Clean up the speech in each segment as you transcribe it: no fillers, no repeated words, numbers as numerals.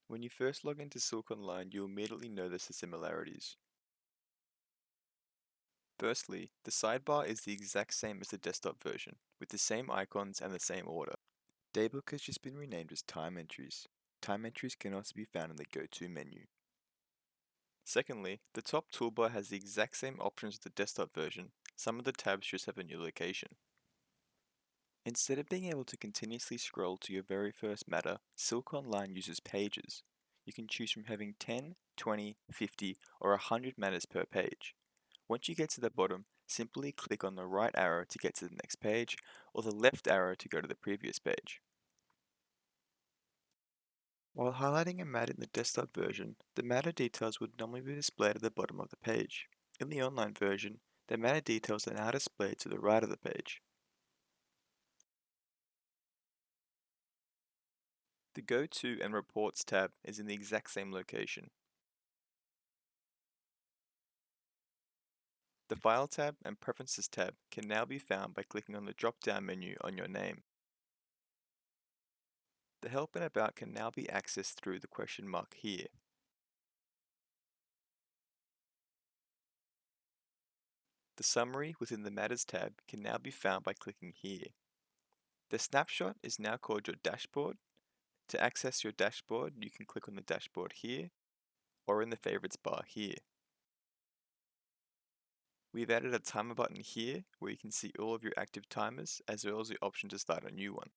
When you first log into SILQ Online, you'll immediately notice the similarities. Firstly, the sidebar is the exact same as the desktop version, with the same icons and the same order. Daybook has just been renamed as Time Entries. Time entries can also be found in the Go-To menu. Secondly, the top toolbar has the exact same options as the desktop version. Some of the tabs just have a new location. Instead of being able to continuously scroll to your very first matter, SILQ Online uses pages. You can choose from having 10, 20, 50, or 100 matters per page. Once you get to the bottom, simply click on the right arrow to get to the next page, or the left arrow to go to the previous page. While highlighting a matter in the desktop version, the matter details would normally be displayed at the bottom of the page. In the online version, the matter details are now displayed to the right of the page. The Go To and Reports tab is in the exact same location. The File tab and Preferences tab can now be found by clicking on the drop-down menu on your name. The Help and About can now be accessed through the question mark here. The Summary within the Matters tab can now be found by clicking here. The Snapshot is now called your dashboard. To access your dashboard, you can click on the dashboard here or in the Favorites bar here. We've added a timer button here where you can see all of your active timers as well as the option to start a new one.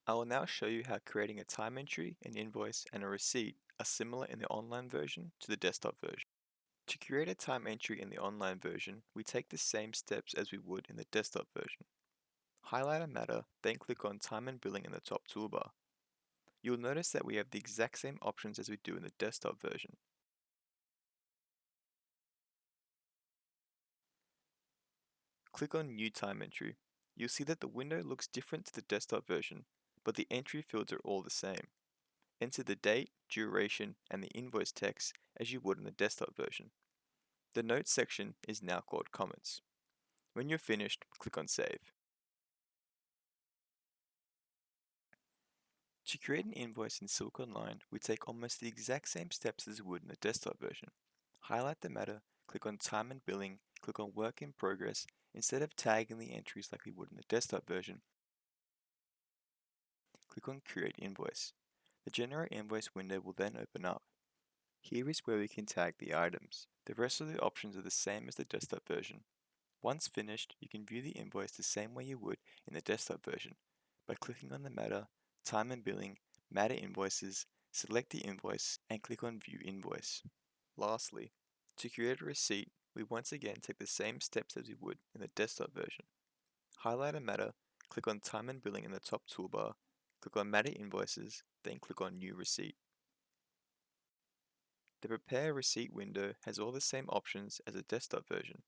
I will now show you how creating a time entry, an invoice, and a receipt are similar in the online version to the desktop version. To create a time entry in the online version, we take the same steps as we would in the desktop version. Highlight a matter, then click on Time and Billing in the top toolbar. You'll notice that we have the exact same options as we do in the desktop version. Click on New Time Entry. You'll see that the window looks different to the desktop version, but the entry fields are all the same. Enter the date, duration, and the invoice text as you would in the desktop version. The Notes section is now called Comments. When you're finished, click on Save. To create an invoice in SILQ Online, we take almost the exact same steps as we would in the desktop version. Highlight the matter, click on Time and Billing, click on Work in Progress. Instead of tagging the entries like we would in the desktop version, click on Create Invoice. The Generate Invoice window will then open up. Here is where we can tag the items. The rest of the options are the same as the desktop version. Once finished, you can view the invoice the same way you would in the desktop version by clicking on the matter, time and billing, matter invoices, select the invoice, and click on View Invoice. Lastly, to create a receipt, we once again take the same steps as we would in the desktop version. Highlight a matter, click on Time and Billing in the top toolbar, click on Matter Invoices, then click on New Receipt. The Prepare Receipt window has all the same options as the desktop version.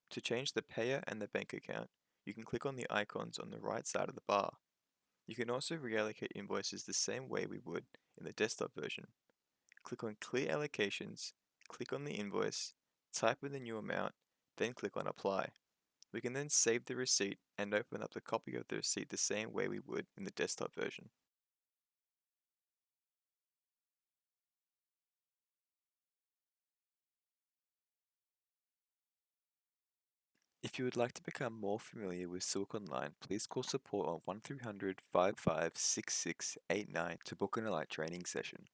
To change the payer and the bank account, you can click on the icons on the right side of the bar. You can also reallocate invoices the same way we would in the desktop version. Click on Clear Allocations, click on the invoice, type in the new amount, then click on Apply. We can then save the receipt and open up the copy of the receipt the same way we would in the desktop version. If you would like to become more familiar with SILQ Online, please call support on 1300 556689 to book an Elite training session.